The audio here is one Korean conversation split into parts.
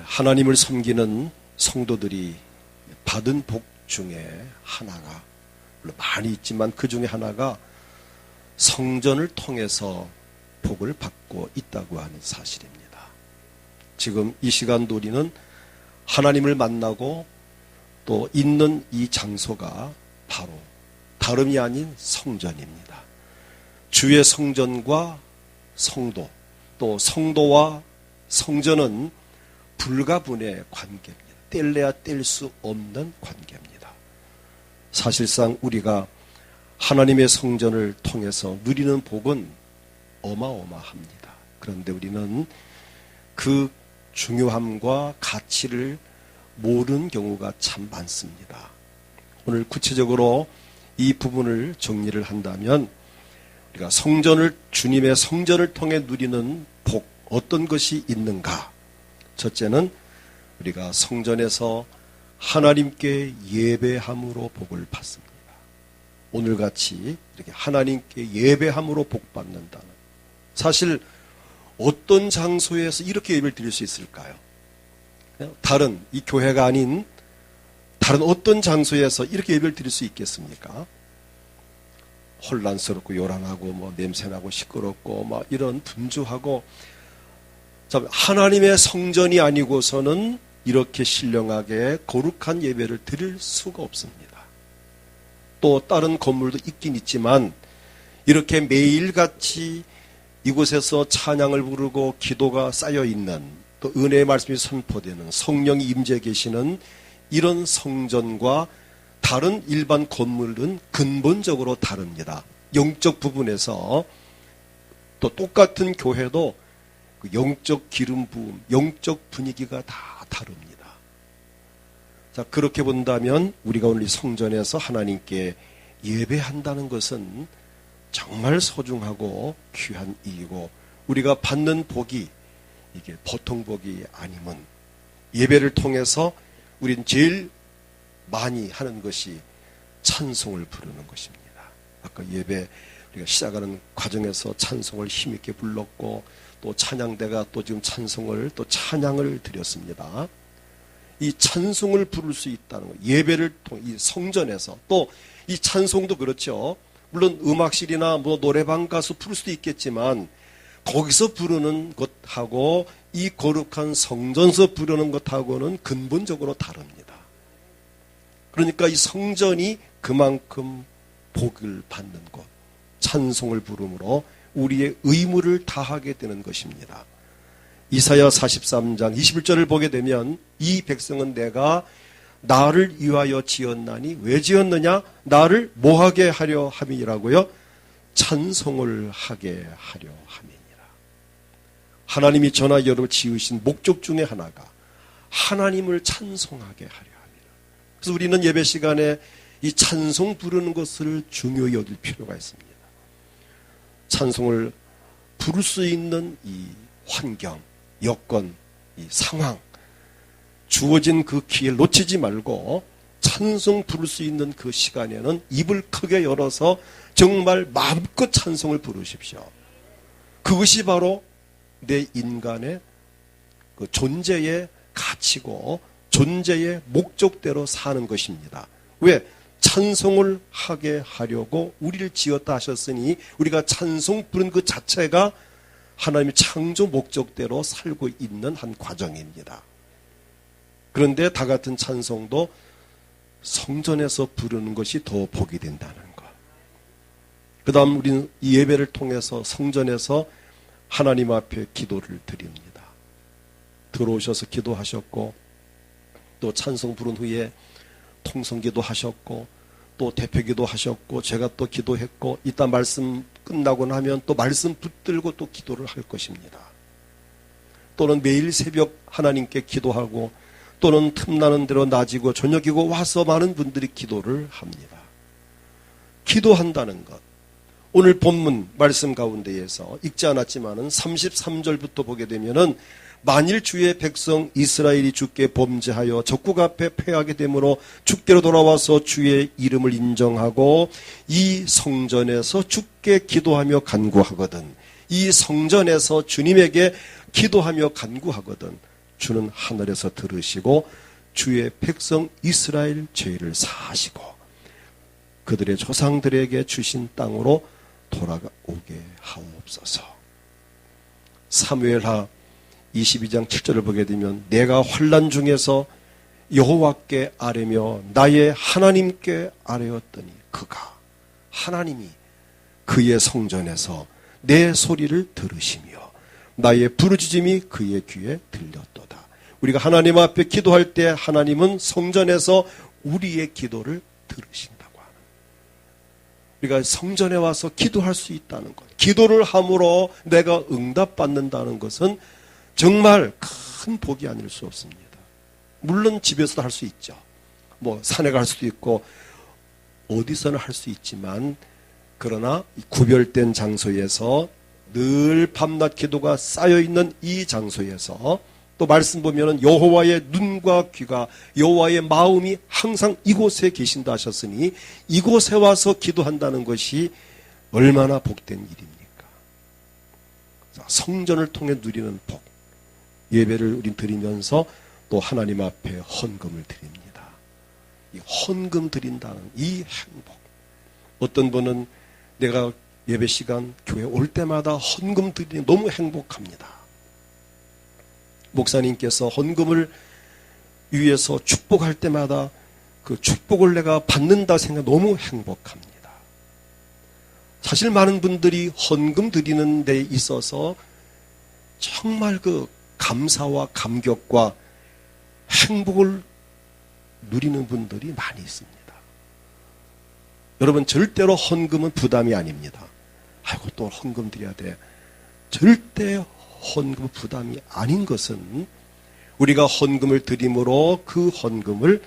하나님을 섬기는 성도들이 받은 복 중에 하나가, 물론 많이 있지만 그 중에 하나가 성전을 통해서 복을 받고 있다고 하는 사실입니다. 지금 이 시간도 우리는 하나님을 만나고 또 있는 이 장소가 바로 다름이 아닌 성전입니다. 주의 성전과 성도, 또 성도와 성전은 불가분의 관계입니다. 뗄래야 뗄 수 없는 관계입니다. 사실상 우리가 하나님의 성전을 통해서 누리는 복은 어마어마합니다. 그런데 우리는 그 중요함과 가치를 모르는 경우가 참 많습니다. 오늘 구체적으로 이 부분을 정리를 한다면 우리가 주님의 성전을 통해 누리는 복, 어떤 것이 있는가? 첫째는 우리가 성전에서 하나님께 예배함으로 복을 받습니다. 오늘같이 이렇게 하나님께 예배함으로 복 받는다는, 사실 어떤 장소에서 이렇게 예배를 드릴 수 있을까요? 다른 이 교회가 아닌 다른 어떤 장소에서 이렇게 예배를 드릴 수 있겠습니까? 혼란스럽고 요란하고 냄새나고 시끄럽고 이런 분주하고, 하나님의 성전이 아니고서는 이렇게 신령하게 거룩한 예배를 드릴 수가 없습니다. 또 다른 건물도 있긴 있지만 이렇게 매일같이 이곳에서 찬양을 부르고 기도가 쌓여있는, 또 은혜의 말씀이 선포되는, 성령이 임재해 계시는 이런 성전과 다른 일반 건물은 근본적으로 다릅니다. 영적 부분에서 또 똑같은 교회도 그 영적 기름 부음, 영적 분위기가 다 다릅니다. 자, 그렇게 본다면 우리가 오늘 이 성전에서 하나님께 예배한다는 것은 정말 소중하고 귀한 일이고, 우리가 받는 복이 이게 보통 복이 아님은, 예배를 통해서 우린 제일 많이 하는 것이 찬송을 부르는 것입니다. 아까 예배 우리가 시작하는 과정에서 찬송을 힘있게 불렀고, 또 찬양대가 또 지금 찬양을 드렸습니다. 이 찬송을 부를 수 있다는 것, 예배를 통해 이 성전에서, 또 이 찬송도 그렇죠. 물론 음악실이나 노래방 가서 부를 수도 있겠지만 거기서 부르는 것하고 이 거룩한 성전에서 부르는 것하고는 근본적으로 다릅니다. 그러니까 이 성전이 그만큼 복을 받는 곳, 찬송을 부름으로 우리의 의무를 다하게 되는 것입니다. 이사야 43장 21절을 보게 되면, 이 백성은 내가 나를 위하여 지었나니 왜 지었느냐? 나를 뭐하게 하려 함이라고요? 찬송을 하게 하려 함이니라. 하나님이 저나 여러분을 지으신 목적 중에 하나가 하나님을 찬송하게 하려 함이라. 그래서 우리는 예배 시간에 이 찬송 부르는 것을 중요히 여길 필요가 있습니다. 찬송을 부를 수 있는 이 환경, 여건, 이 상황, 주어진 그 기회를 놓치지 말고 찬송 부를 수 있는 그 시간에는 입을 크게 열어서 정말 마음껏 찬송을 부르십시오. 그것이 바로 내 인간의 그 존재의 가치고 존재의 목적대로 사는 것입니다. 왜? 찬송을 하게 하려고 우리를 지었다 하셨으니 우리가 찬송 부른 그 자체가 하나님의 창조 목적대로 살고 있는 한 과정입니다. 그런데 다 같은 찬송도 성전에서 부르는 것이 더 복이 된다는 것. 그 다음 우리는 이 예배를 통해서 성전에서 하나님 앞에 기도를 드립니다. 들어오셔서 기도하셨고, 또 찬송 부른 후에 통성기도 하셨고, 또 대표기도 하셨고, 제가 또 기도했고, 이따 말씀 끝나고 나면 또 말씀 붙들고 또 기도를 할 것입니다. 또는 매일 새벽 하나님께 기도하고, 또는 틈나는 대로 낮이고 저녁이고 와서 많은 분들이 기도를 합니다. 기도한다는 것, 오늘 본문 말씀 가운데에서 읽지 않았지만은 33절부터 보게 되면은, 만일 주의 백성 이스라엘이 주께 범죄하여 적국 앞에 패하게 되므로 주께로 돌아와서 주의 이름을 인정하고 이 성전에서 주께 기도하며 간구하거든, 이 성전에서 주님에게 기도하며 간구하거든, 주는 하늘에서 들으시고 주의 백성 이스라엘 죄를 사하시고 그들의 조상들에게 주신 땅으로 돌아오게 하옵소서. 사무엘하 22장 7절을 보게 되면 내가 환난 중에서 여호와께 아뢰며 나의 하나님께 아뢰었더니 그가 하나님이 그의 성전에서 내 소리를 들으시며 나의 부르짖음이 그의 귀에 들렸도다. 우리가 하나님 앞에 기도할 때 하나님은 성전에서 우리의 기도를 들으신다고 하는, 우리가 성전에 와서 기도할 수 있다는 것, 기도를 함으로 내가 응답받는다는 것은 정말 큰 복이 아닐 수 없습니다. 물론 집에서도 할 수 있죠. 뭐 산에 갈 수도 있고 어디서나 할 수 있지만, 그러나 구별된 장소에서 늘 밤낮 기도가 쌓여있는 이 장소에서, 또 말씀 보면은 여호와의 눈과 귀가, 여호와의 마음이 항상 이곳에 계신다 하셨으니 이곳에 와서 기도한다는 것이 얼마나 복된 일입니까? 성전을 통해 누리는 복, 예배를 우린 드리면서 또 하나님 앞에 헌금을 드립니다. 이 헌금 드린다는 이 행복, 어떤 분은 내가 예배 시간 교회 올 때마다 헌금 드리니 너무 행복합니다. 목사님께서 헌금을 위해서 축복할 때마다 그 축복을 내가 받는다 생각 너무 행복합니다. 사실 많은 분들이 헌금 드리는 데 있어서 정말 그 감사와 감격과 행복을 누리는 분들이 많이 있습니다. 여러분, 절대로 헌금은 부담이 아닙니다. 아이고, 또 헌금 드려야 돼. 절대 헌금 부담이 아닌 것은 우리가 헌금을 드림으로 그 헌금을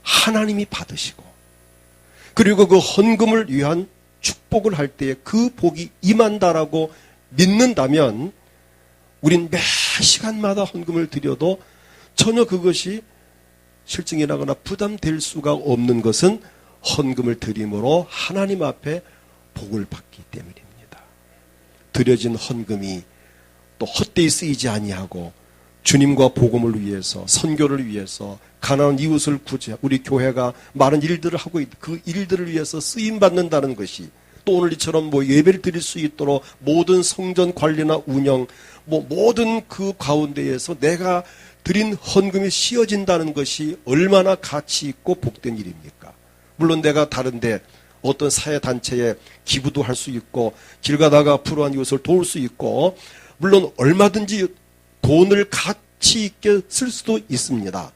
하나님이 받으시고, 그리고 그 헌금을 위한 축복을 할 때에 그 복이 임한다라고 믿는다면 우린 매 시간마다 헌금을 드려도 전혀 그것이 실증이 나거나 부담될 수가 없는 것은 헌금을 드림으로 하나님 앞에 복을 받기 때문입니다. 드려진 헌금이 또 헛되이 쓰이지 아니하고 주님과 복음을 위해서, 선교를 위해서, 가난한 이웃을 구제, 우리 교회가 많은 일들을 하고 그 일들을 위해서 쓰임받는다는 것이, 또 오늘 이처럼 예배를 드릴 수 있도록 모든 성전 관리나 운영, 모든 그 가운데에서 내가 드린 헌금이 씌어진다는 것이 얼마나 가치 있고 복된 일입니까? 물론 내가 다른데 어떤 사회단체에 기부도 할 수 있고, 길 가다가 불우한 이웃을 도울 수 있고, 물론 얼마든지 돈을 가치 있게 쓸 수도 있습니다.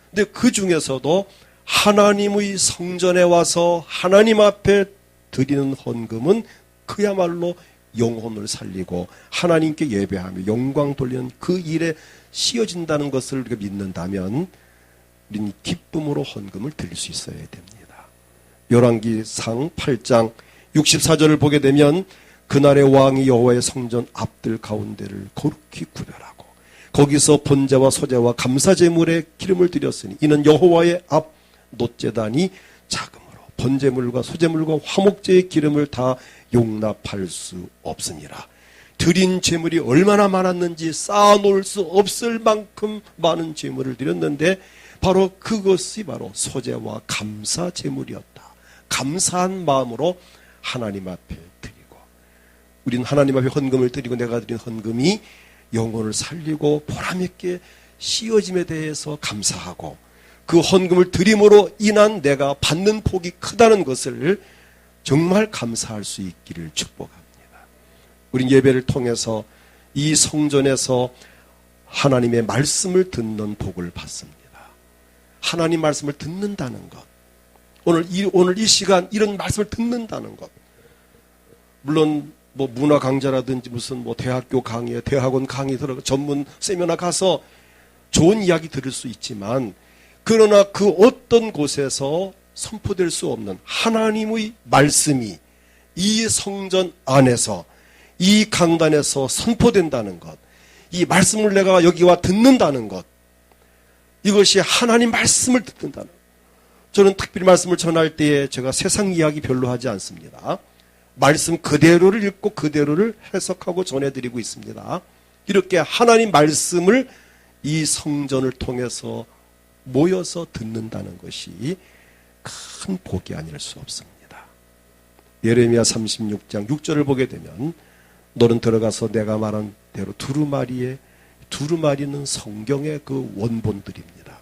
근데 그 중에서도 하나님의 성전에 와서 하나님 앞에 드리는 헌금은 그야말로 영혼을 살리고 하나님께 예배하며 영광 돌리는 그 일에 씌어진다는 것을 우리가 믿는다면 우리는 기쁨으로 헌금을 드릴 수 있어야 됩니다. 열왕기상 8장 64절을 보게 되면 그날의 왕이 여호와의 성전 앞들 가운데를 거룩히 구별하고 거기서 번제와 소제와 감사제물에 기름을 드렸으니 이는 여호와의 앞 놋제단이 작음으로 번제물과 소제물과 화목제의 기름을 다 용납할 수 없습니다. 드린 제물이 얼마나 많았는지 쌓아놓을 수 없을 만큼 많은 제물을 드렸는데 바로 그것이 바로 소제와 감사 제물이었다. 감사한 마음으로 하나님 앞에 드리고, 우리는 하나님 앞에 헌금을 드리고 내가 드린 헌금이 영혼을 살리고 보람있게 씌어짐에 대해서 감사하고 그 헌금을 드림으로 인한 내가 받는 복이 크다는 것을 정말 감사할 수 있기를 축복합니다. 우린 예배를 통해서 이 성전에서 하나님의 말씀을 듣는 복을 받습니다. 하나님 말씀을 듣는다는 것, 오늘 이 시간 이런 말씀을 듣는다는 것, 물론 문화 강좌라든지 무슨 대학교 강의에 대학원 강의 들어가 전문 세미나 가서 좋은 이야기 들을 수 있지만, 그러나 그 어떤 곳에서 선포될 수 없는 하나님의 말씀이 이 성전 안에서 이 강단에서 선포된다는 것, 이 말씀을 내가 여기와 듣는다는 것, 이것이 하나님 말씀을 듣는다는 것. 저는 특별히 말씀을 전할 때에 제가 세상 이야기 별로 하지 않습니다. 말씀 그대로를 읽고 그대로를 해석하고 전해드리고 있습니다. 이렇게 하나님 말씀을 이 성전을 통해서 모여서 듣는다는 것이 큰 복이 아닐 수 없습니다. 예레미야 36장 6절을 보게 되면 너는 들어가서 내가 말한 대로 두루마리는 성경의 그 원본들입니다.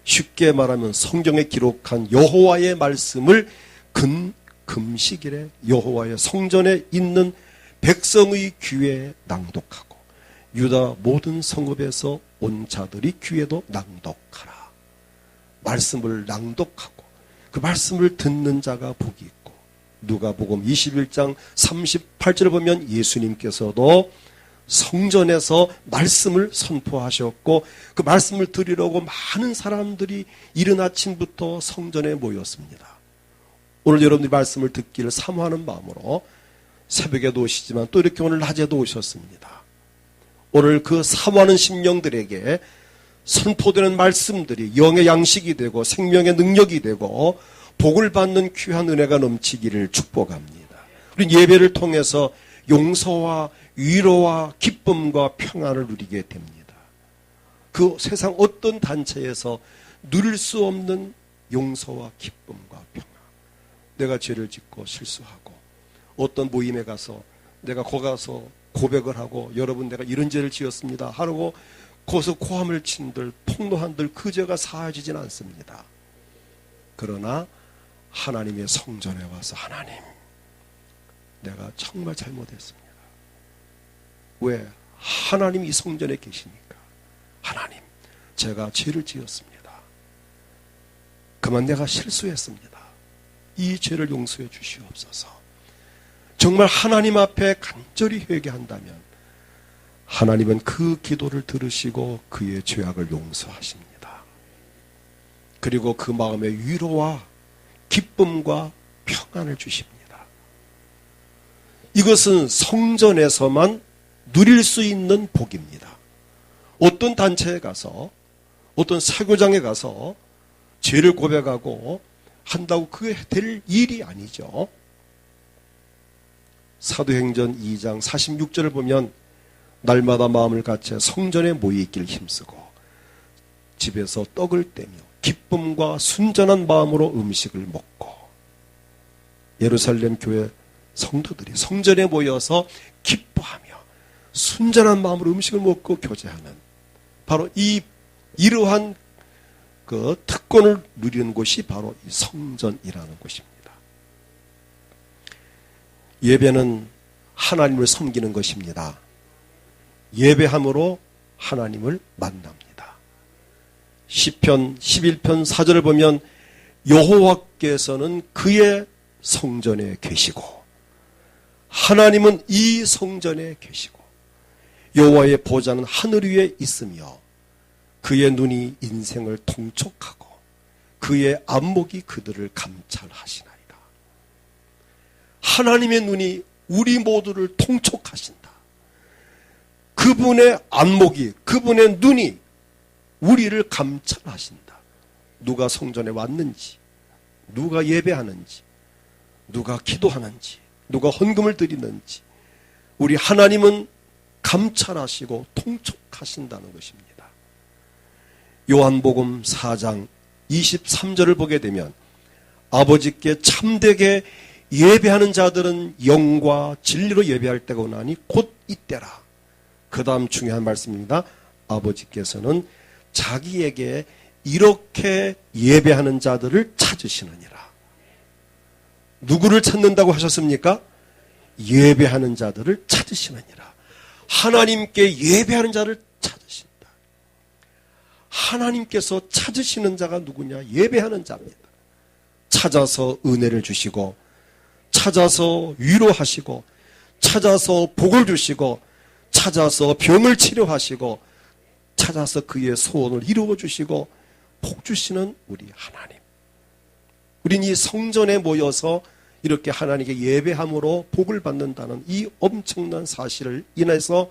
쉽게 말하면 성경에 기록한 여호와의 말씀을 금식일에 여호와의 성전에 있는 백성의 귀에 낭독하고 유다 모든 성읍에서 온 자들이 귀에도 낭독하라. 말씀을 낭독하고 그 말씀을 듣는 자가 복이 있고, 누가복음 21장 38절을 보면 예수님께서도 성전에서 말씀을 선포하셨고 그 말씀을 들으려고 많은 사람들이 이른 아침부터 성전에 모였습니다. 오늘 여러분들이 말씀을 듣기를 사모하는 마음으로 새벽에도 오시지만 또 이렇게 오늘 낮에도 오셨습니다. 오늘 그 사모하는 심령들에게 선포되는 말씀들이 영의 양식이 되고 생명의 능력이 되고 복을 받는 귀한 은혜가 넘치기를 축복합니다. 우리 예배를 통해서 용서와 위로와 기쁨과 평안을 누리게 됩니다. 그 세상 어떤 단체에서 누릴 수 없는 용서와 기쁨과 평안. 내가 죄를 짓고 실수하고 어떤 모임에 가서 내가 거기 가서 고백을 하고 여러분 내가 이런 죄를 지었습니다 하고 거기서 고함을 친들 폭로한들 그 죄가 사해지진 않습니다. 그러나 하나님의 성전에 와서 하나님 내가 정말 잘못했습니다. 왜? 하나님 이 성전에 계시니까. 하나님 제가 죄를 지었습니다. 그만 내가 실수했습니다. 이 죄를 용서해 주시옵소서. 정말 하나님 앞에 간절히 회개한다면 하나님은 그 기도를 들으시고 그의 죄악을 용서하십니다. 그리고 그 마음의 위로와 기쁨과 평안을 주십니다. 이것은 성전에서만 누릴 수 있는 복입니다. 어떤 단체에 가서 어떤 사교장에 가서 죄를 고백하고 한다고 그게 될 일이 아니죠. 사도행전 2장 46절을 보면 날마다 마음을 같이 성전에 모여 있길 힘쓰고 집에서 떡을 떼며 기쁨과 순전한 마음으로 음식을 먹고, 예루살렘 교회 성도들이 성전에 모여서 기뻐하며 순전한 마음으로 음식을 먹고 교제하는 바로 이러한 그 특권을 누리는 곳이 바로 이 성전이라는 곳입니다. 예배는 하나님을 섬기는 것입니다. 예배함으로 하나님을 만납니다. 시편 11편 4절을 보면 여호와께서는 그의 성전에 계시고 하나님은 이 성전에 계시고 여호와의 보좌는 하늘 위에 있으며 그의 눈이 인생을 통촉하고 그의 안목이 그들을 감찰하시나이다. 하나님의 눈이 우리 모두를 통촉하신다. 그분의 안목이, 그분의 눈이 우리를 감찰하신다. 누가 성전에 왔는지, 누가 예배하는지, 누가 기도하는지, 누가 헌금을 드리는지 우리 하나님은 감찰하시고 통촉하신다는 것입니다. 요한복음 4장 23절을 보게 되면 아버지께 참되게 예배하는 자들은 영과 진리로 예배할 때가 오나니 곧 이때라. 그 다음 중요한 말씀입니다. 아버지께서는 자기에게 이렇게 예배하는 자들을 찾으시느니라. 누구를 찾는다고 하셨습니까? 예배하는 자들을 찾으시느니라. 하나님께 예배하는 자를 찾으신다. 하나님께서 찾으시는 자가 누구냐? 예배하는 자입니다. 찾아서 은혜를 주시고 찾아서 위로하시고 찾아서 복을 주시고 찾아서 병을 치료하시고 찾아서 그의 소원을 이루어 주시고 복 주시는 우리 하나님. 우린 이 성전에 모여서 이렇게 하나님께 예배함으로 복을 받는다는 이 엄청난 사실을 인해서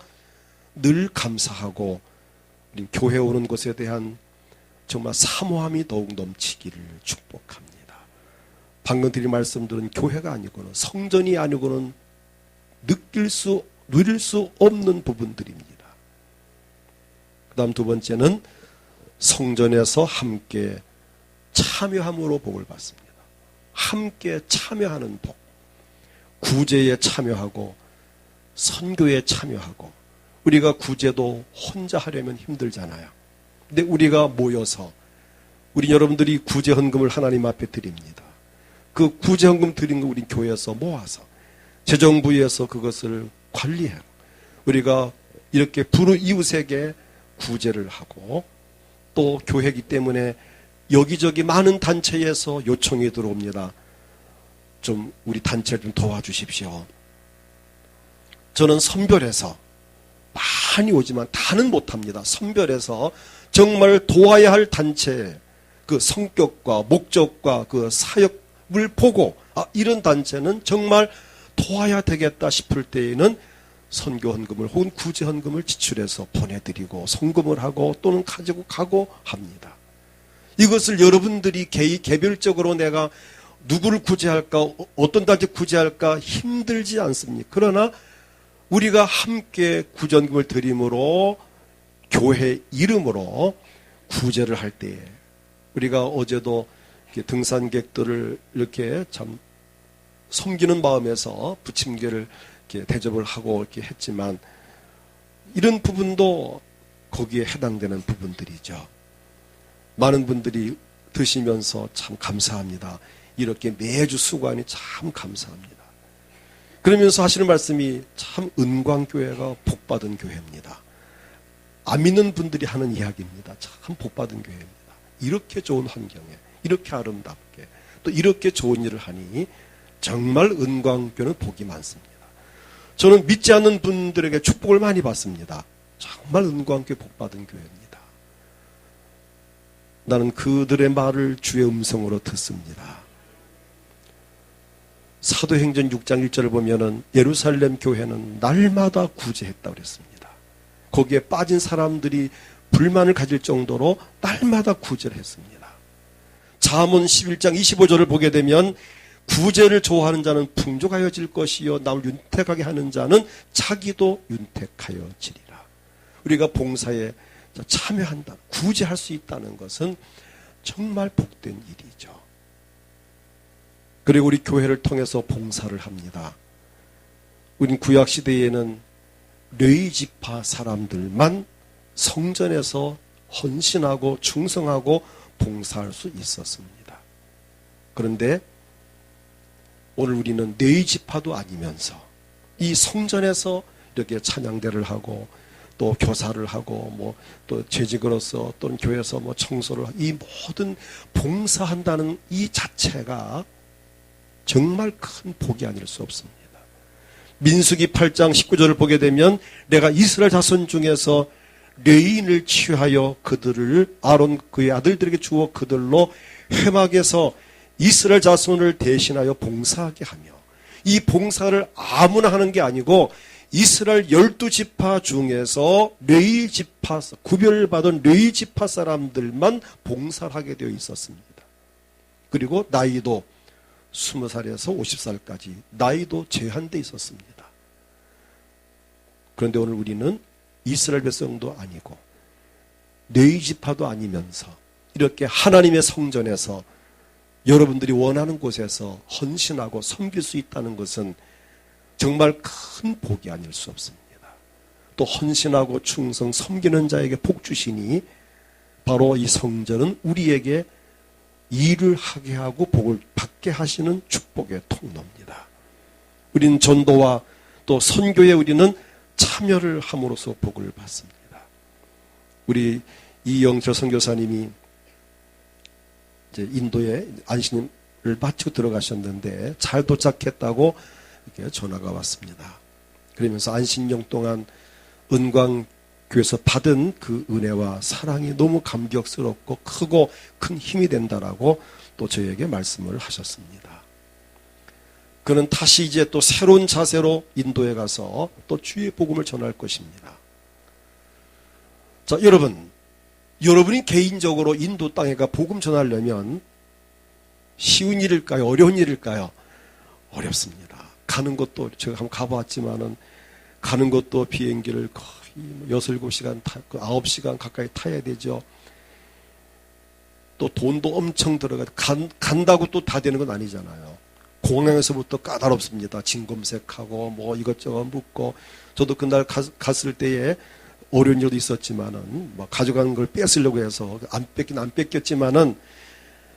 늘 감사하고 우리 교회 오는 것에 대한 정말 사모함이 더욱 넘치기를 축복합니다. 방금 드린 말씀들은 교회가 아니고는 성전이 아니고는 누릴 수 없는 부분들입니다. 다음 두 번째는 성전에서 함께 참여함으로 복을 받습니다. 함께 참여하는 복. 구제에 참여하고 선교에 참여하고. 우리가 구제도 혼자 하려면 힘들잖아요. 근데 우리가 모여서 우리 여러분들이 구제 헌금을 하나님 앞에 드립니다. 그 구제 헌금 드린 거 우리 교회에서 모아서 재정부에서 그것을 관리해요. 우리가 이렇게 불이웃에게 구제를 하고, 또 교회이기 때문에 여기저기 많은 단체에서 요청이 들어옵니다. 좀 우리 단체를 좀 도와주십시오. 저는 선별해서 많이 오지만 다는 못합니다. 선별해서 정말 도와야 할 단체, 그 성격과 목적과 그 사역을 보고 이런 단체는 정말 도와야 되겠다 싶을 때에는 선교 헌금을 혹은 구제 헌금을 지출해서 보내드리고 송금을 하고 또는 가지고 가고 합니다. 이것을 여러분들이 개별적으로 내가 누구를 구제할까, 어떤 단체 구제할까 힘들지 않습니까? 그러나 우리가 함께 구제헌금을 드림으로 교회 이름으로 구제를 할 때에, 우리가 어제도 등산객들을 이렇게 참 섬기는 마음에서 부침개를 이렇게 대접을 하고 이렇게 했지만, 이런 부분도 거기에 해당되는 부분들이죠. 많은 분들이 드시면서 참 감사합니다. 이렇게 매주 수고하니 참 감사합니다. 그러면서 하시는 말씀이 참 은광교회가 복받은 교회입니다. 안 믿는 분들이 하는 이야기입니다. 참 복받은 교회입니다. 이렇게 좋은 환경에, 이렇게 아름답게, 또 이렇게 좋은 일을 하니 정말 은광교회는 복이 많습니다. 저는 믿지 않는 분들에게 축복을 많이 받습니다. 정말 은광교회 복받은 교회입니다. 나는 그들의 말을 주의 음성으로 듣습니다. 사도행전 6장 1절을 보면은 예루살렘 교회는 날마다 구제했다고 그랬습니다. 거기에 빠진 사람들이 불만을 가질 정도로 날마다 구제를 했습니다. 잠언 11장 25절을 보게 되면 구제를 좋아하는 자는 풍족하여질 것이요 남을 윤택하게 하는 자는 자기도 윤택하여지리라. 우리가 봉사에 참여한다, 구제할 수 있다는 것은 정말 복된 일이죠. 그리고 우리 교회를 통해서 봉사를 합니다. 우린 구약시대에는 레위지파 사람들만 성전에서 헌신하고 충성하고 봉사할 수 있었습니다. 그런데 오늘 우리는 레위지파도 아니면서 이 성전에서 이렇게 찬양대를 하고 또 교사를 하고 또 재직으로서 또는 교회에서 청소를 하고, 이 모든 봉사한다는 이 자체가 정말 큰 복이 아닐 수 없습니다. 민수기 8장 19절을 보게 되면 내가 이스라엘 자손 중에서 레위인을 취하여 그들을 아론 그의 아들들에게 주어 그들로 회막에서 이스라엘 자손을 대신하여 봉사하게 하며, 이 봉사를 아무나 하는 게 아니고 이스라엘 12지파 중에서 레위지파, 구별받은 레위지파 사람들만 봉사를 하게 되어 있었습니다. 그리고 나이도 20살에서 50살까지 나이도 제한되어 있었습니다. 그런데 오늘 우리는 이스라엘 백성도 아니고 레위지파도 아니면서 이렇게 하나님의 성전에서 여러분들이 원하는 곳에서 헌신하고 섬길 수 있다는 것은 정말 큰 복이 아닐 수 없습니다. 또 헌신하고 충성 섬기는 자에게 복 주시니 바로 이 성전은 우리에게 일을 하게 하고 복을 받게 하시는 축복의 통로입니다. 우리는 전도와 또 선교에 우리는 참여를 함으로써 복을 받습니다. 우리 이영철 선교사님이 이제 인도에 안식년을 마치고 들어가셨는데 잘 도착했다고 이렇게 전화가 왔습니다. 그러면서 안식년 동안 은광교회에서 받은 그 은혜와 사랑이 너무 감격스럽고 크고 큰 힘이 된다라고 또 저에게 말씀을 하셨습니다. 그는 다시 이제 또 새로운 자세로 인도에 가서 또 주의 복음을 전할 것입니다. 자, 여러분이 개인적으로 인도 땅에 가 복음 전하려면 쉬운 일일까요? 어려운 일일까요? 어렵습니다. 가는 것도 제가 한번 가봤지만은 가는 것도 비행기를 거의 6, 7시간 9시간 가까이 타야 되죠. 또 돈도 엄청 들어가 간다고 또 다 되는 건 아니잖아요. 공항에서부터 까다롭습니다. 짐 검색하고 뭐 이것저것 묻고, 저도 그날 갔을 때에 어려운 일도 있었지만은 뭐 가져간 걸 뺏으려고 해서 안 뺏겼지만은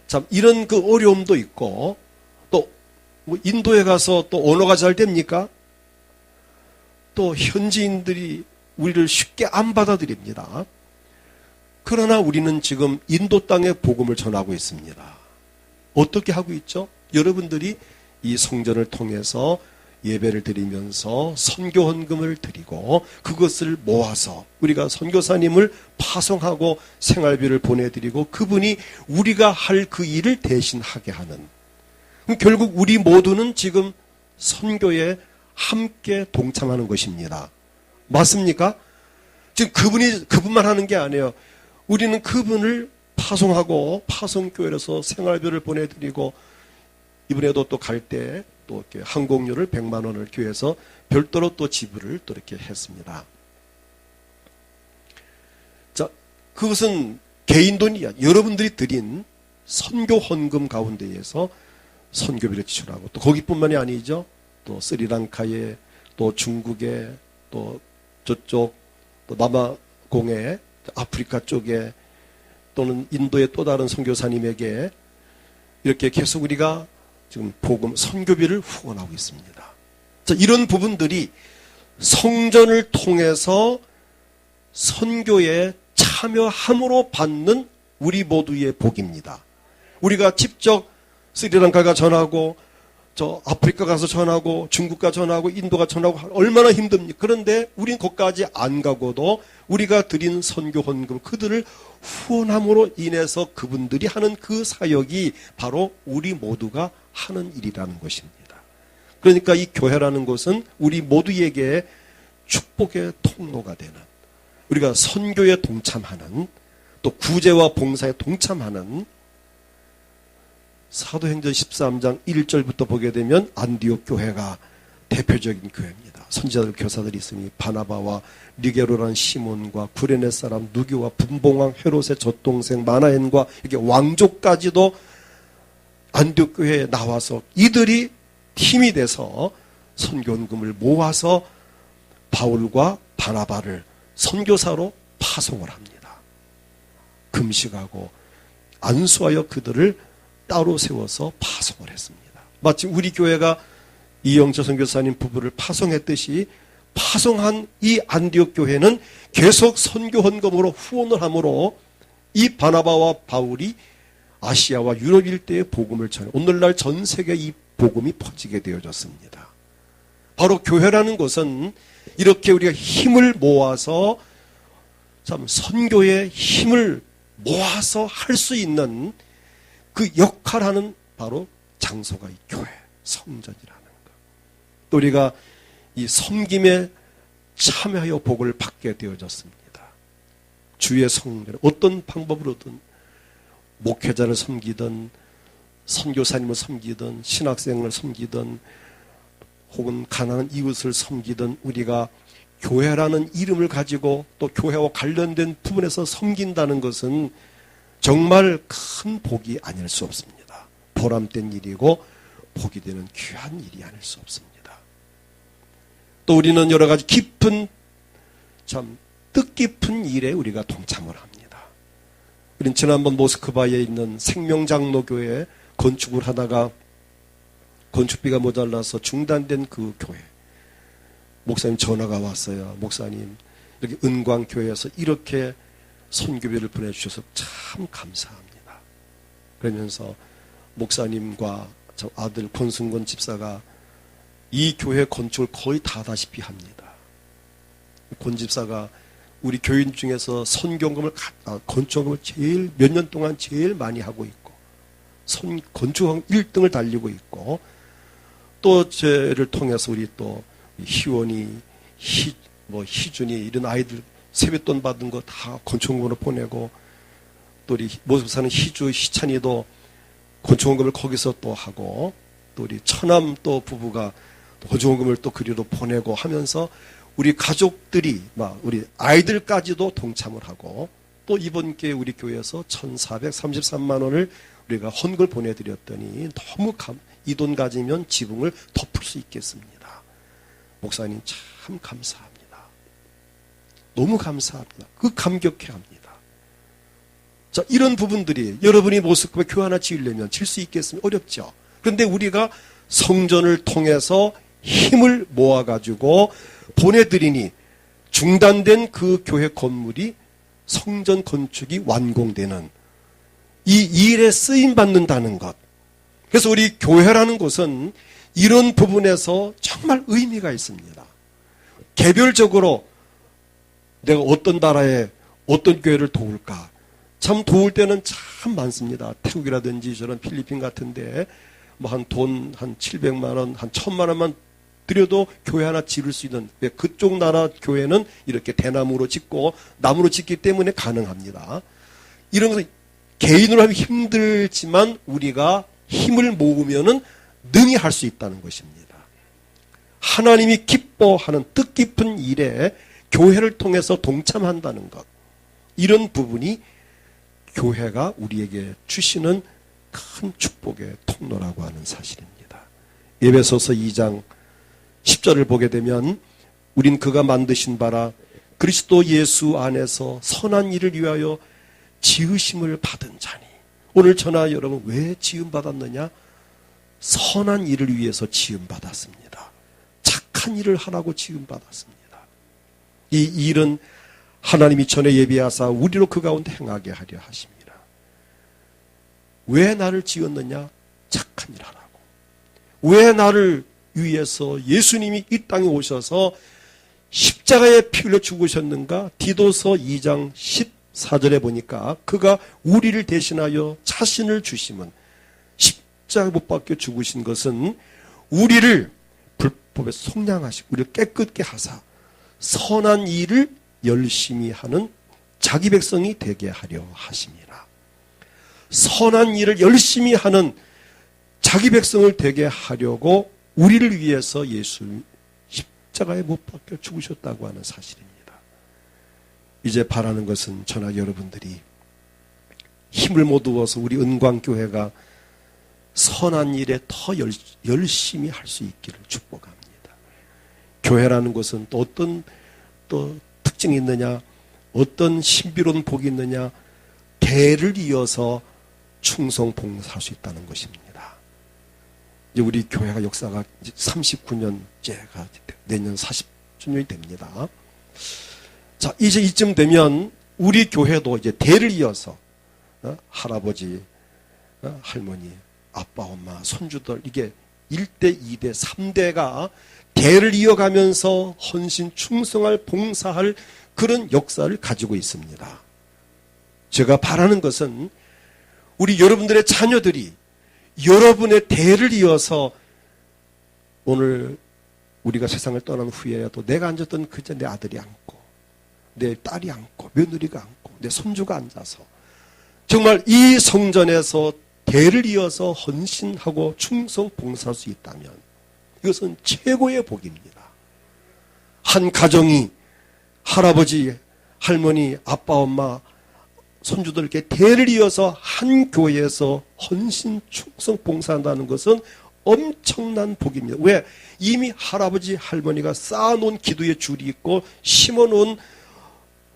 참 이런 그 어려움도 있고, 또 뭐 인도에 가서 또 언어가 잘 됩니까? 또 현지인들이 우리를 쉽게 안 받아들입니다. 그러나 우리는 지금 인도 땅에 복음을 전하고 있습니다. 어떻게 하고 있죠? 여러분들이 이 성전을 통해서 예배를 드리면서 선교 헌금을 드리고 그것을 모아서 우리가 선교사님을 파송하고 생활비를 보내드리고 그분이 우리가 할 그 일을 대신하게 하는, 결국 우리 모두는 지금 선교에 함께 동참하는 것입니다. 맞습니까? 지금 그분만 하는 게 아니에요. 우리는 그분을 파송하고 파송교회에서 생활비를 보내드리고, 이번에도 또 갈 때 또 이렇게 항공료를 100만 원을 교회에서 별도로 또 지불을 또 이렇게 했습니다. 자, 그것은 개인 돈이야. 여러분들이 드린 선교 헌금 가운데에서 선교비를 지출하고, 또 거기뿐만이 아니죠. 또 스리랑카에, 또 중국에, 또 저쪽 또 남아공에, 아프리카 쪽에, 또는 인도의 또 다른 선교사님에게 이렇게 계속 우리가 지금 복음 선교비를 후원하고 있습니다. 자, 이런 부분들이 성전을 통해서 선교에 참여함으로 받는 우리 모두의 복입니다. 우리가 직접 스리랑카가 전하고, 저 아프리카 가서 전하고, 중국가 전하고, 인도가 전하고 얼마나 힘듭니까? 그런데 우린 거기까지 안 가고도 우리가 드린 선교 헌금, 그들을 후원함으로 인해서 그분들이 하는 그 사역이 바로 우리 모두가 하는 일이라는 것입니다. 그러니까 이 교회라는 것은 우리 모두에게 축복의 통로가 되는, 우리가 선교에 동참하는, 또 구제와 봉사에 동참하는, 사도행전 13장 1절부터 보게 되면 안디옥 교회가 대표적인 교회입니다. 선지자들 교사들이 있으니 바나바와 니게로라는 시몬과 구레네 사람 누교와 분봉왕 헤롯의 젖동생 마나엔과 이렇게 왕족까지도 안디옥 교회에 나와서 이들이 힘이 돼서 선교헌금을 모아서 바울과 바나바를 선교사로 파송을 합니다. 금식하고 안수하여 그들을 따로 세워서 파송을 했습니다. 마치 우리 교회가 이영철 선교사님 부부를 파송했듯이 파송한 이 안디옥 교회는 계속 선교 헌금으로 후원을 함으로 이 바나바와 바울이 아시아와 유럽 일대의 복음을 전해 오늘날 전 세계 이 복음이 퍼지게 되어졌습니다. 바로 교회라는 것은 이렇게 우리가 힘을 모아서 참 선교의 힘을 모아서 할 수 있는 그 역할하는 바로 장소가 이 교회, 성전이라는 것. 또 우리가 이 섬김에 참여하여 복을 받게 되어졌습니다. 주의 성전, 어떤 방법으로든 목회자를 섬기든 선교사님을 섬기든 신학생을 섬기든 혹은 가난한 이웃을 섬기든 우리가 교회라는 이름을 가지고 또 교회와 관련된 부분에서 섬긴다는 것은 정말 큰 복이 아닐 수 없습니다. 보람된 일이고 복이 되는 귀한 일이 아닐 수 없습니다. 또 우리는 여러 가지 깊은, 참 뜻깊은 일에 우리가 동참을 합니다. 우리는 지난번 모스크바에 있는 생명장로교회 건축을 하다가 건축비가 모자라서 중단된 그 교회, 목사님 전화가 왔어요. 목사님, 이렇게 은광교회에서 이렇게 선교비를 보내주셔서 참 감사합니다. 그러면서 목사님과 저 아들 권승권 집사가 이 교회 건축을 거의 다 하다시피 합니다. 권 집사가 우리 교인 중에서 선교금을 건축금을 제일 몇 년 동안 제일 많이 하고 있고 건축 1등을 달리고 있고, 또 저를 통해서 우리 또 희원이 희준이 이런 아이들 세뱃돈 받은 거 다 건축금으로 보내고, 또 우리 모습사는 희찬이도 건축금을 거기서 또 하고, 또 우리 처남 또 부부가 건축금을 또 그리로 보내고 하면서 우리 가족들이 우리 아이들까지도 동참을 하고 또 이번 기회에 우리 교회에서 1,433만 원을 우리가 헌금 보내드렸더니 너무 이 돈 가지면 지붕을 덮을 수 있겠습니다. 목사님 참 감사합니다. 너무 감사합니다. 감격해합니다. 자, 이런 부분들이 여러분이 모습과 교회 하나 지으려면 질 수 있겠습니까? 어렵죠. 그런데 우리가 성전을 통해서 힘을 모아가지고 보내드리니 중단된 그 교회 건물이 성전 건축이 완공되는 이 일에 쓰임받는다는 것. 그래서 우리 교회라는 곳은 이런 부분에서 정말 의미가 있습니다. 개별적으로 내가 어떤 나라에 어떤 교회를 도울까? 참 도울 때는 참 많습니다. 태국이라든지 저런 필리핀 같은데 한 700만 원, 한 1000만 원만 드려도 교회 하나 지을 수 있는, 그쪽 나라 교회는 이렇게 대나무로 짓고 나무로 짓기 때문에 가능합니다. 이런 것은 개인으로 하면 힘들지만 우리가 힘을 모으면은 능히 할 수 있다는 것입니다. 하나님이 기뻐하는 뜻깊은 일에 교회를 통해서 동참한다는 것. 이런 부분이 교회가 우리에게 주시는 큰 축복의 통로라고 하는 사실입니다. 에베소서 2장 10절을 보게 되면 우린 그가 만드신 바라 그리스도 예수 안에서 선한 일을 위하여 지으심을 받은 자니. 오늘 저나 여러분 왜 지음받았느냐? 선한 일을 위해서 지음받았습니다. 착한 일을 하라고 지음받았습니다. 이 일은 하나님이 전에 예비하사 우리로 그 가운데 행하게 하려 하십니다. 왜 나를 지었느냐? 착한 일 하라고. 왜 나를 위해서 예수님이 이 땅에 오셔서 십자가에 피 흘려 죽으셨는가? 디도서 2장 14절에 보니까 그가 우리를 대신하여 자신을 주심은, 십자가 못 박혀 죽으신 것은 우리를 불법에 속량하시고 우리를 깨끗게 하사 선한 일을 열심히 하는 자기 백성이 되게 하려 하심이라. 선한 일을 열심히 하는 자기 백성을 되게 하려고 우리를 위해서 예수 십자가에 못 박혀 죽으셨다고 하는 사실입니다. 이제 바라는 것은 저나 여러분들이 힘을 모두어서 우리 은광교회가 선한 일에 더 열심히 할 수 있기를 축복합니다. 교회라는 것은 또 어떤 특징이 있느냐, 어떤 신비로운 복이 있느냐, 대를 이어서 충성 봉사할 수 있다는 것입니다. 이제 우리 교회가 역사가 39년째가 내년 40주년이 됩니다. 자, 이제 이쯤 되면 우리 교회도 이제 대를 이어서 할아버지, 할머니, 아빠, 엄마, 손주들, 이게 1대, 2대, 3대가 대를 이어가면서 헌신, 충성할, 봉사할 그런 역사를 가지고 있습니다. 제가 바라는 것은 우리 여러분들의 자녀들이 여러분의 대를 이어서 오늘 우리가 세상을 떠난 후에도 내가 앉았던 그저 내 아들이 앉고 내 딸이 앉고 며느리가 앉고 내 손주가 앉아서 정말 이 성전에서 대를 이어서 헌신하고 충성 봉사할 수 있다면 이것은 최고의 복입니다. 한 가정이 할아버지, 할머니, 아빠, 엄마, 손주들께 대를 이어서 한 교회에서 헌신, 충성, 봉사한다는 것은 엄청난 복입니다. 왜? 이미 할아버지, 할머니가 쌓아놓은 기도의 줄이 있고 심어놓은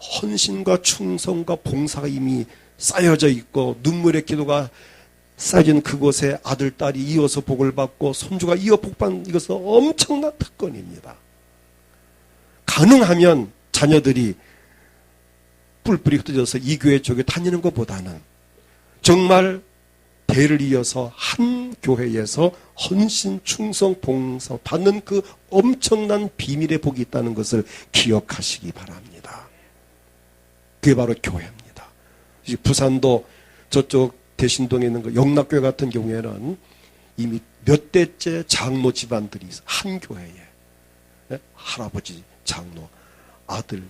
헌신과 충성과 봉사가 이미 쌓여져 있고 눈물의 기도가 쌓여진 그곳에 아들, 딸이 이어서 복을 받고 손주가 이어 복받는 이것은 엄청난 특권입니다. 가능하면 자녀들이 뿔뿔이 흩어져서 이 교회 저교회 다니는 것보다는 정말 대를 이어서 한 교회에서 헌신, 충성, 봉사 받는 그 엄청난 비밀의 복이 있다는 것을 기억하시기 바랍니다. 그게 바로 교회입니다. 부산도 저쪽 대신동에 있는 그 영락교회 같은 경우에는 이미 몇 대째 장로 집안들이 있어요. 한 교회에 할아버지 장로, 아들,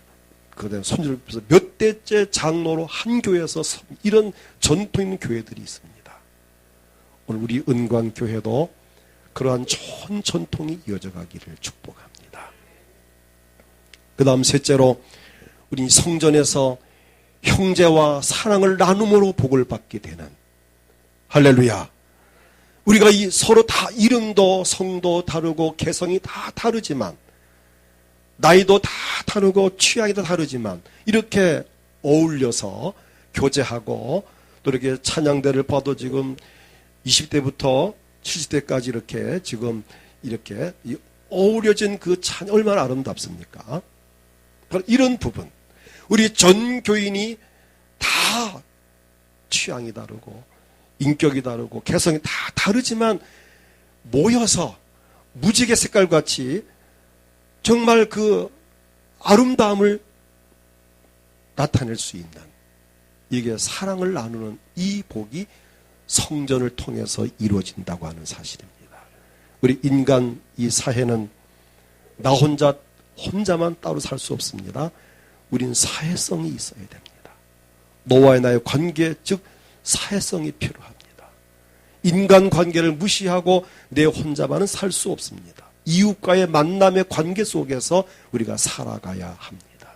그다음에 손주를 비해서 몇 대째 장로로 한 교회에서 이런 전통 있는 교회들이 있습니다. 오늘 우리 은광교회도 그러한 좋은 전통이 이어져 가기를 축복합니다. 그 다음 셋째로 우리 성전에서 형제와 사랑을 나눔으로 복을 받게 되는, 할렐루야. 우리가 서로 다 이름도 성도 다르고 개성이 다 다르지만, 나이도 다 다르고 취향이 다 다르지만 이렇게 어울려서 교제하고, 또 이렇게 찬양대를 봐도 지금 20대부터 70대까지 이렇게 지금 이렇게 어우러진 그 찬양 얼마나 아름답습니까? 이런 부분, 우리 전 교인이 다 취향이 다르고 인격이 다르고 개성이 다 다르지만 모여서 무지개 색깔같이 정말 그 아름다움을 나타낼 수 있는, 이게 사랑을 나누는 이 복이 성전을 통해서 이루어진다고 하는 사실입니다. 우리 인간 이 사회는 나 혼자만 따로 살 수 없습니다. 우린 사회성이 있어야 됩니다. 너와의 나의 관계, 즉 사회성이 필요합니다. 인간관계를 무시하고 내 혼자만은 살 수 없습니다. 이웃과의 만남의 관계 속에서 우리가 살아가야 합니다.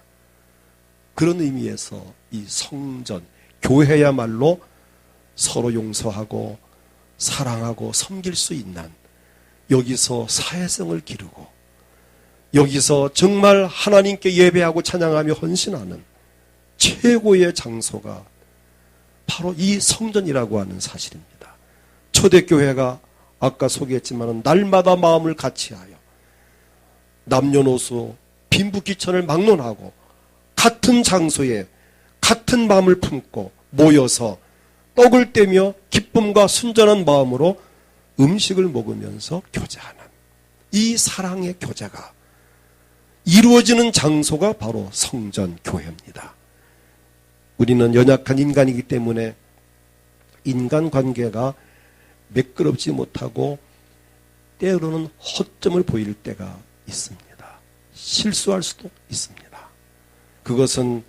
그런 의미에서 이 성전, 교회야말로 서로 용서하고 사랑하고 섬길 수 있는, 여기서 사회성을 기르고 여기서 정말 하나님께 예배하고 찬양하며 헌신하는 최고의 장소가 바로 이 성전이라고 하는 사실입니다. 초대교회가 아까 소개했지만 날마다 마음을 같이하여 남녀노소 빈부귀천을 막론하고 같은 장소에 같은 마음을 품고 모여서 떡을 떼며 기쁨과 순전한 마음으로 음식을 먹으면서 교제하는 이 사랑의 교제가 이루어지는 장소가 바로 성전 교회입니다. 우리는 연약한 인간이기 때문에 인간관계가 매끄럽지 못하고 때로는 허점을 보일 때가 있습니다. 실수할 수도 있습니다. 그것은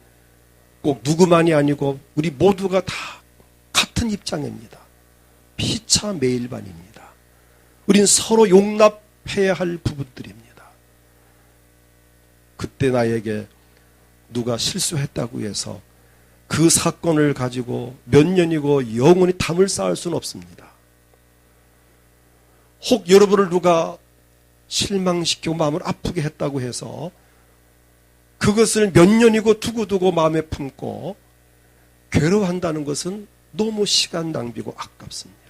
꼭 누구만이 아니고 우리 모두가 다 같은 입장입니다. 피차 매일반입니다. 우린 서로 용납해야 할 부분들입니다. 그때 나에게 누가 실수했다고 해서 그 사건을 가지고 몇 년이고 영원히 담을 쌓을 수는 없습니다. 혹 여러분을 누가 실망시키고 마음을 아프게 했다고 해서 그것을 몇 년이고 두고두고 마음에 품고 괴로워한다는 것은 너무 시간 낭비고 아깝습니다.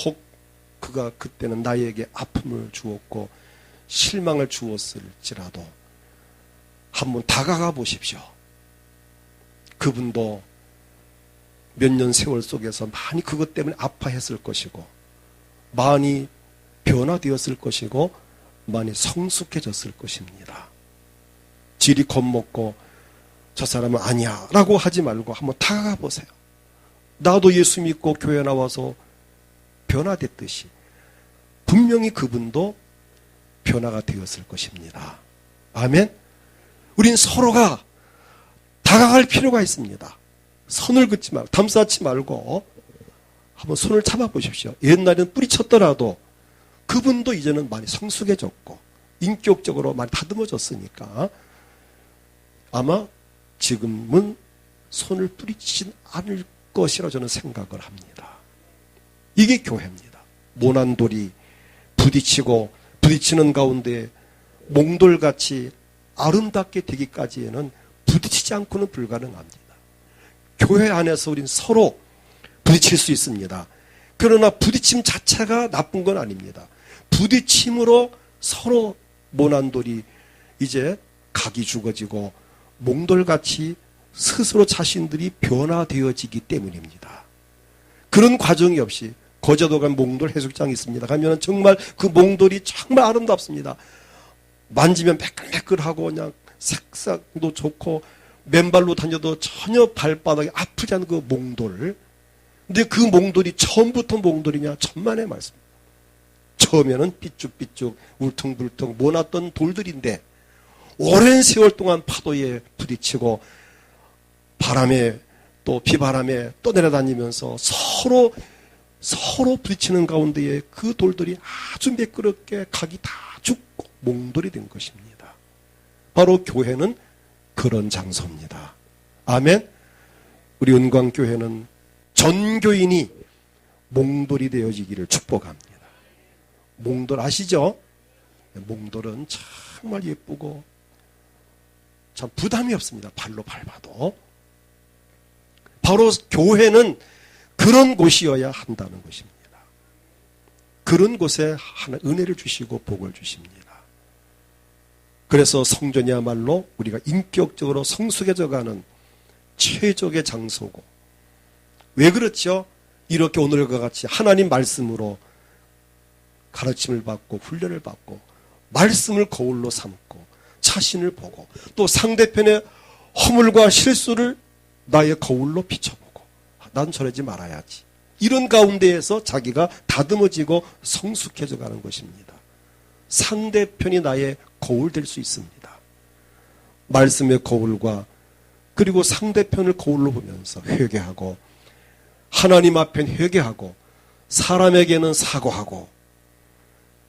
혹 그가 그때는 나에게 아픔을 주었고 실망을 주었을지라도 한번 다가가 보십시오. 그분도 몇 년 세월 속에서 많이 그것 때문에 아파했을 것이고 많이 변화되었을 것이고 많이 성숙해졌을 것입니다. 질이 겁먹고 저 사람은 아니야 라고 하지 말고 한번 다가가 보세요. 나도 예수 믿고 교회 나와서 변화됐듯이 분명히 그분도 변화가 되었을 것입니다. 아멘. 우린 서로가 다가갈 필요가 있습니다. 선을 긋지 말고 담쌓지 말고 한번 손을 잡아보십시오. 옛날에는 뿌리쳤더라도 그분도 이제는 많이 성숙해졌고 인격적으로 많이 다듬어졌으니까 아마 지금은 손을 뿌리치진 않을 것이라 저는 생각을 합니다. 이게 교회입니다. 모난돌이 부딪히는 가운데 몽돌같이 아름답게 되기까지에는 부딪히지 않고는 불가능합니다. 교회 안에서 우린 서로 부딪힐 수 있습니다. 그러나 부딪힘 자체가 나쁜 건 아닙니다. 부딪힘으로 서로 모난돌이 이제 각이 죽어지고 몽돌같이 스스로 자신들이 변화되어지기 때문입니다. 그런 과정이 없이 거제도 간 몽돌 해수욕장이 있습니다. 가면 정말 그 몽돌이 정말 아름답습니다. 만지면 매끌매끌하고 그냥 색상도 좋고 맨발로 다녀도 전혀 발바닥이 아프지 않은 그 몽돌. 근데 그 몽돌이 처음부터 몽돌이냐? 천만의 말씀. 처음에는 삐쭉삐쭉 울퉁불퉁 모났던 돌들인데 오랜 세월 동안 파도에 부딪히고 바람에 또 비바람에 또 내려다니면서 서로 부딪히는 가운데에 그 돌들이 아주 매끄럽게 각이 다 죽고 몽돌이 된 것입니다. 바로 교회는 그런 장소입니다. 아멘. 우리 은광교회는 전 교인이 몽돌이 되어지기를 축복합니다. 몽돌 아시죠? 몽돌은 정말 예쁘고 참 부담이 없습니다. 발로 밟아도. 바로 교회는 그런 곳이어야 한다는 것입니다. 그런 곳에 하나 은혜를 주시고 복을 주십니다. 그래서 성전이야말로 우리가 인격적으로 성숙해져가는 최적의 장소고, 왜 그렇죠? 이렇게 오늘과 같이 하나님 말씀으로 가르침을 받고 훈련을 받고 말씀을 거울로 삼고 자신을 보고 또 상대편의 허물과 실수를 나의 거울로 비춰보고 난 저러지 말아야지, 이런 가운데에서 자기가 다듬어지고 성숙해져 가는 것입니다. 상대편이 나의 거울 될 수 있습니다. 말씀의 거울과 그리고 상대편을 거울로 보면서 회개하고 하나님 앞엔 회개하고 사람에게는 사과하고,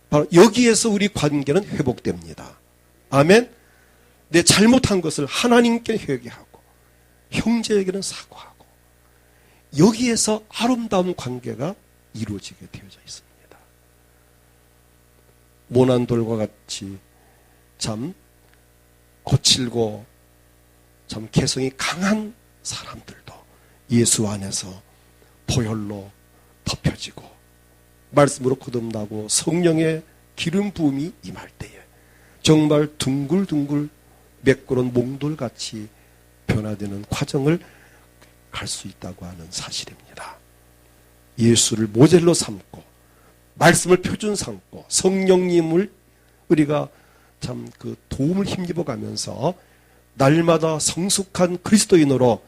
바로 여기에서 우리 관계는 회복됩니다. 아멘. 내 잘못한 것을 하나님께 회개하고 형제에게는 사과하고, 여기에서 아름다운 관계가 이루어지게 되어져 있습니다. 모난돌과 같이 참 거칠고 참 개성이 강한 사람들도 예수 안에서 보혈로 덮여지고 말씀으로 거듭나고 성령의 기름 부음이 임할 때에 정말 둥글둥글 매끄러운 몽돌같이 변화되는 과정을 갈 수 있다고 하는 사실입니다. 예수를 모델로 삼고 말씀을 표준 삼고 성령님을 우리가 참 그 도움을 힘입어 가면서 날마다 성숙한 그리스도인으로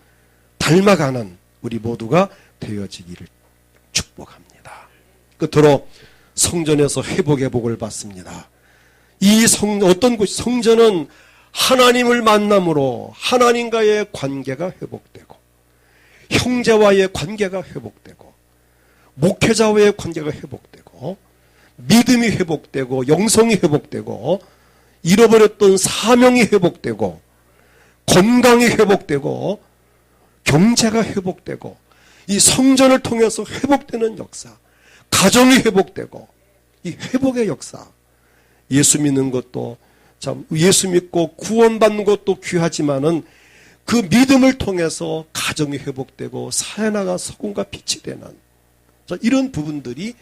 닮아가는 우리 모두가 되어지기를 축복합니다. 끝으로 성전에서 회복의 복을 받습니다. 어떤 곳, 성전은 하나님을 만남으로 하나님과의 관계가 회복되고 형제와의 관계가 회복되고 목회자와의 관계가 회복되고 믿음이 회복되고 영성이 회복되고 잃어버렸던 사명이 회복되고 건강이 회복되고 경제가 회복되고, 이 성전을 통해서 회복되는 역사, 가정이 회복되고 이 회복의 역사, 예수 믿는 것도 참 예수 믿고 구원받는 것도 귀하지만은 그 믿음을 통해서 가정이 회복되고 사회나가 소금과 빛이 되는 이런 부분들이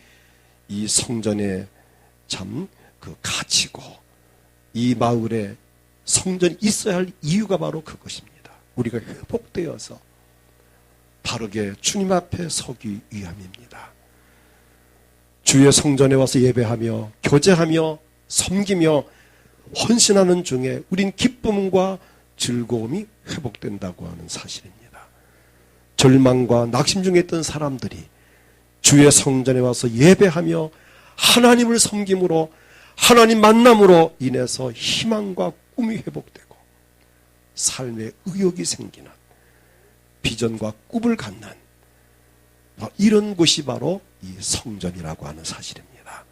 이 성전의 참 그 가치고, 이 마을에 성전이 있어야 할 이유가 바로 그것입니다. 우리가 회복되어서 바르게 주님 앞에 서기 위함입니다. 주의 성전에 와서 예배하며 교제하며 섬기며 헌신하는 중에 우린 기쁨과 즐거움이 회복된다고 하는 사실입니다. 절망과 낙심 중에 있던 사람들이 주의 성전에 와서 예배하며 하나님을 섬김으로 하나님 만남으로 인해서 희망과 꿈이 회복되고 삶의 의욕이 생기는, 비전과 꿈을 갖는 이런 곳이 바로 이 성전이라고 하는 사실입니다.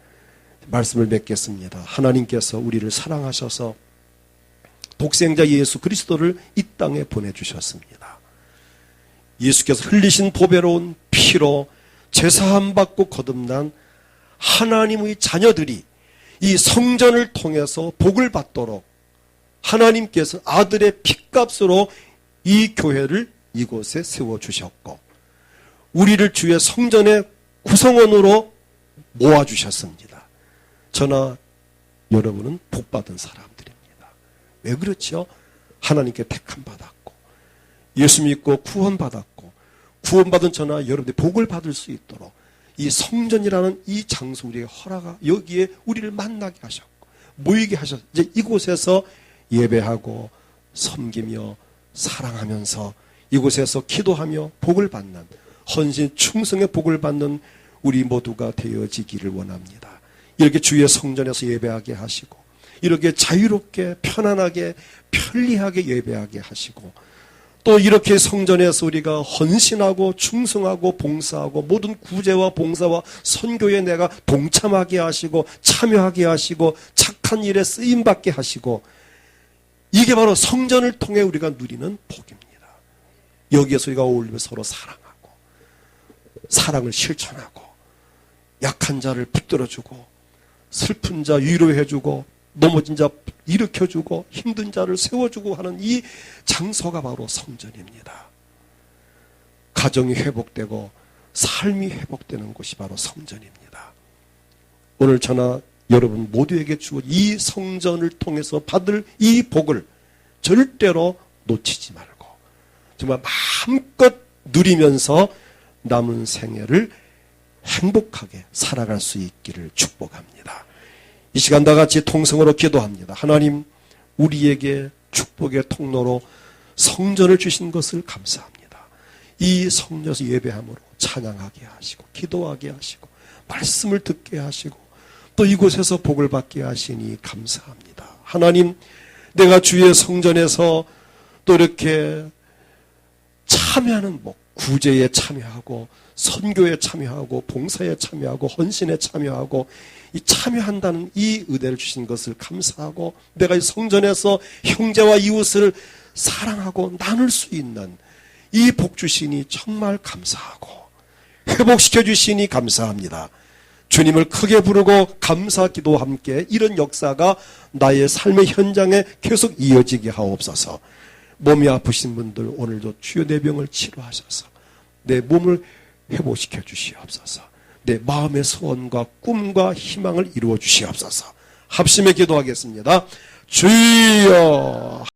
말씀을 맺겠습니다. 하나님께서 우리를 사랑하셔서 독생자 예수 그리스도를 이 땅에 보내주셨습니다. 예수께서 흘리신 보배로운 피로 제사함 받고 거듭난 하나님의 자녀들이 이 성전을 통해서 복을 받도록 하나님께서 아들의 피값으로 이 교회를 이곳에 세워주셨고 우리를 주의 성전의 구성원으로 모아주셨습니다. 저나 여러분은 복받은 사람들입니다. 왜 그렇죠? 하나님께 택함 받았고 예수 믿고 구원받았고 구원받은 저나 여러분들이 복을 받을 수 있도록 이 성전이라는 이 장소 우리에게 허락하, 여기에 우리를 만나게 하셨고 모이게 하셨고 이제 이곳에서 예배하고 섬기며 사랑하면서 이곳에서 기도하며 복을 받는, 헌신 충성의 복을 받는 우리 모두가 되어지기를 원합니다. 이렇게 주의 성전에서 예배하게 하시고 이렇게 자유롭게 편안하게 편리하게 예배하게 하시고 또 이렇게 성전에서 우리가 헌신하고 충성하고 봉사하고 모든 구제와 봉사와 선교에 내가 동참하게 하시고 참여하게 하시고 착한 일에 쓰임받게 하시고 이게 바로 성전을 통해 우리가 누리는 복입니다. 여기에서 우리가 어울리며 서로 사랑하고 사랑을 실천하고 약한 자를 붙들어주고 슬픈 자 위로해주고 넘어진 자 일으켜주고 힘든 자를 세워주고 하는 이 장소가 바로 성전입니다. 가정이 회복되고 삶이 회복되는 곳이 바로 성전입니다. 오늘 저나 여러분 모두에게 주어진 이 성전을 통해서 받을 이 복을 절대로 놓치지 말고 정말 마음껏 누리면서 남은 생애를 행복하게 살아갈 수 있기를 축복합니다. 이 시간 다 같이 통성으로 기도합니다. 하나님, 우리에게 축복의 통로로 성전을 주신 것을 감사합니다. 이 성전에서 예배함으로 찬양하게 하시고 기도하게 하시고 말씀을 듣게 하시고 또 이곳에서 복을 받게 하시니 감사합니다. 하나님, 내가 주의 성전에서 또 이렇게 참여하는 복, 구제에 참여하고 선교에 참여하고 봉사에 참여하고 헌신에 참여하고 이 참여한다는 이 은혜를 주신 것을 감사하고 내가 이 성전에서 형제와 이웃을 사랑하고 나눌 수 있는 이 복 주시니 정말 감사하고 회복시켜 주시니 감사합니다. 주님을 크게 부르고 감사 기도와 함께 이런 역사가 나의 삶의 현장에 계속 이어지게 하옵소서. 몸이 아프신 분들 오늘도 주여 내 병을 치료하셔서 내 몸을 회복시켜 주시옵소서. 내 마음의 소원과 꿈과 희망을 이루어 주시옵소서. 합심해 기도하겠습니다. 주여.